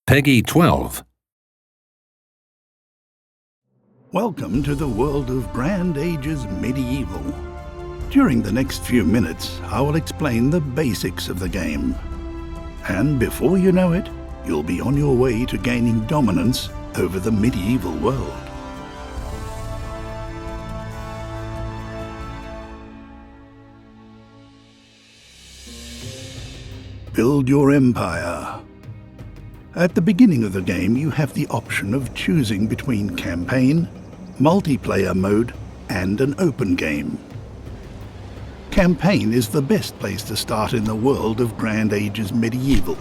Peggy 12. Welcome to the world of Grand Ages Medieval. During the next few minutes, I will explain the basics of the game. And before you know it, you'll be on your way to gaining dominance over the medieval world. Build your empire. At the beginning of the game, you have the option of choosing between campaign, multiplayer mode, and an open game. Campaign is the best place to start in the world of Grand Ages Medieval.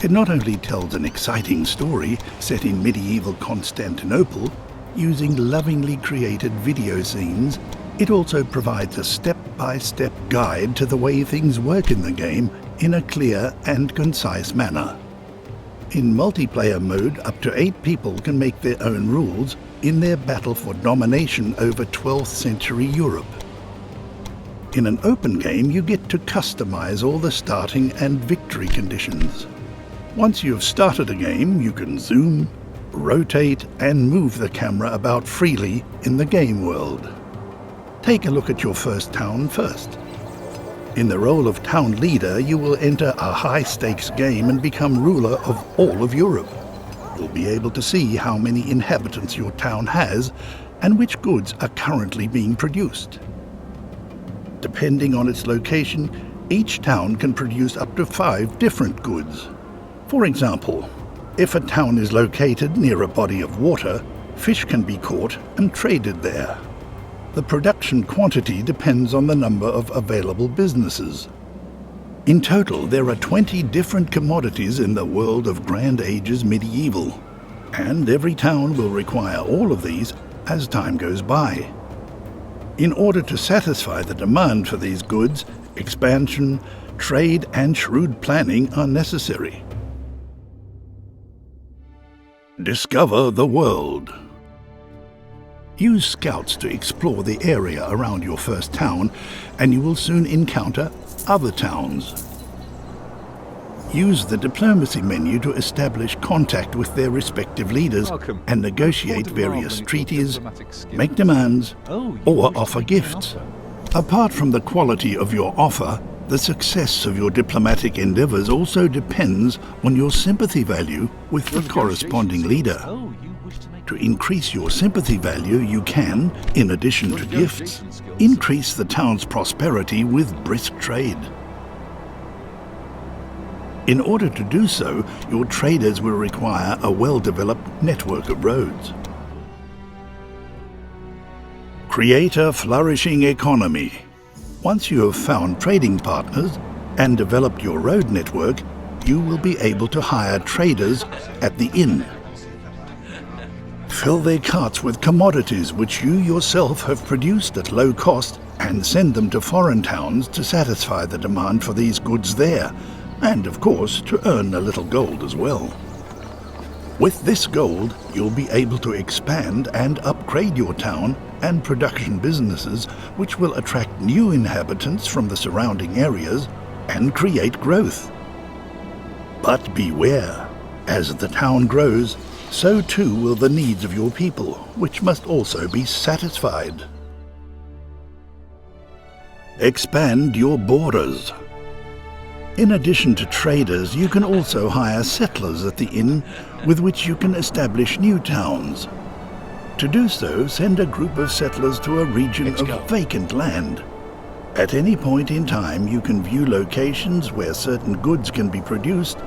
It not only tells an exciting story set in medieval Constantinople, using lovingly created video scenes, it also provides a step-by-step guide to the way things work in the game in a clear and concise manner. In multiplayer mode, up to 8 people can make their own rules in their battle for domination over 12th century Europe. In an open game, you get to customize all the starting and victory conditions. Once you've started a game, you can zoom, rotate, and move the camera about freely in the game world. Take a look at your first town first. In the role of town leader, you will enter a high-stakes game and become ruler of all of Europe. You'll be able to see how many inhabitants your town has and which goods are currently being produced. Depending on its location, each town can produce up to 5 different goods. For example, if a town is located near a body of water, fish can be caught and traded there. The production quantity depends on the number of available businesses. In total, there are 20 different commodities in the world of Grand Ages Medieval, and every town will require all of these as time goes by. In order to satisfy the demand for these goods, expansion, trade, and shrewd planning are necessary. Discover the world. Use scouts to explore the area around your first town, and you will soon encounter other towns. Use the diplomacy menu to establish contact with their respective leaders and negotiate various treaties, make demands, or offer gifts. Apart from the quality of your offer, the success of your diplomatic endeavors also depends on your sympathy value with the corresponding leader. To increase your sympathy value, you can, in addition to gifts, increase the town's prosperity with brisk trade. In order to do so, your traders will require a well-developed network of roads. Create a flourishing economy. Once you have found trading partners and developed your road network, you will be able to hire traders at the inn. Fill their carts with commodities which you yourself have produced at low cost and send them to foreign towns to satisfy the demand for these goods there, and of course to earn a little gold as well. With this gold, you'll be able to expand and upgrade your town and production businesses, which will attract new inhabitants from the surrounding areas and create growth. But beware, as the town grows, so too will the needs of your people, which must also be satisfied. Expand your borders. In addition to traders, you can also hire settlers at the inn, with which you can establish new towns. To do so, send a group of settlers to a region of vacant land. At any point in time, you can view locations where certain goods can be produced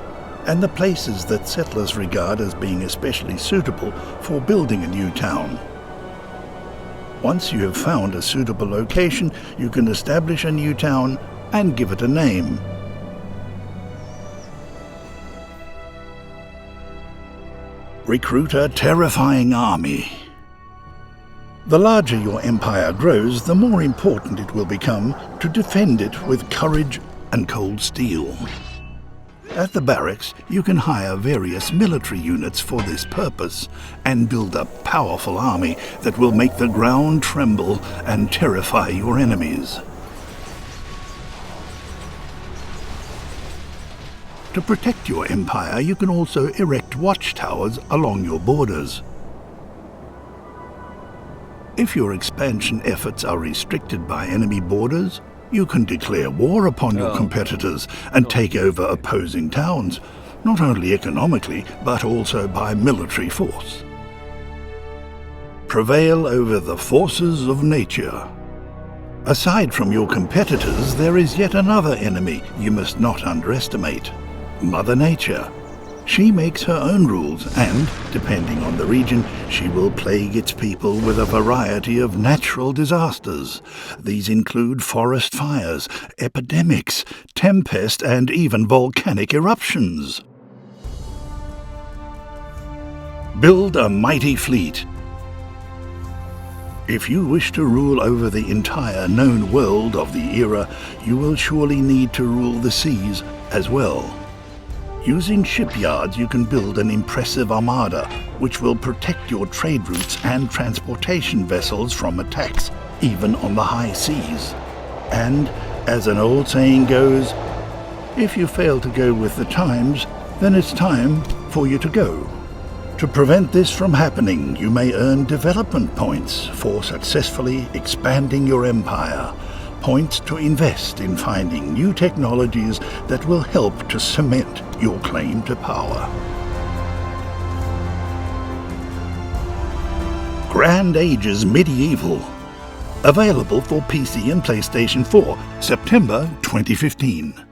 and the places that settlers regard as being especially suitable for building a new town. Once you have found a suitable location, you can establish a new town and give it a name. Recruit a terrifying army. The larger your empire grows, the more important it will become to defend it with courage and cold steel. At the barracks, you can hire various military units for this purpose and build a powerful army that will make the ground tremble and terrify your enemies. To protect your empire, you can also erect watchtowers along your borders. If your expansion efforts are restricted by enemy borders, you can declare war upon your competitors and take over opposing towns, not only economically, but also by military force. Prevail over the forces of nature. Aside from your competitors, there is yet another enemy you must not underestimate: Mother Nature. She makes her own rules and, depending on the region, she will plague its people with a variety of natural disasters. These include forest fires, epidemics, tempest, and even volcanic eruptions. Build a mighty fleet. If you wish to rule over the entire known world of the era, you will surely need to rule the seas as well. Using shipyards, you can build an impressive armada, which will protect your trade routes and transportation vessels from attacks, even on the high seas. And, as an old saying goes, if you fail to go with the times, then it's time for you to go. To prevent this from happening, you may earn development points for successfully expanding your empire. Points to invest in finding new technologies that will help to cement your claim to power. Grand Ages Medieval. Available for PC and PlayStation 4, September 2015.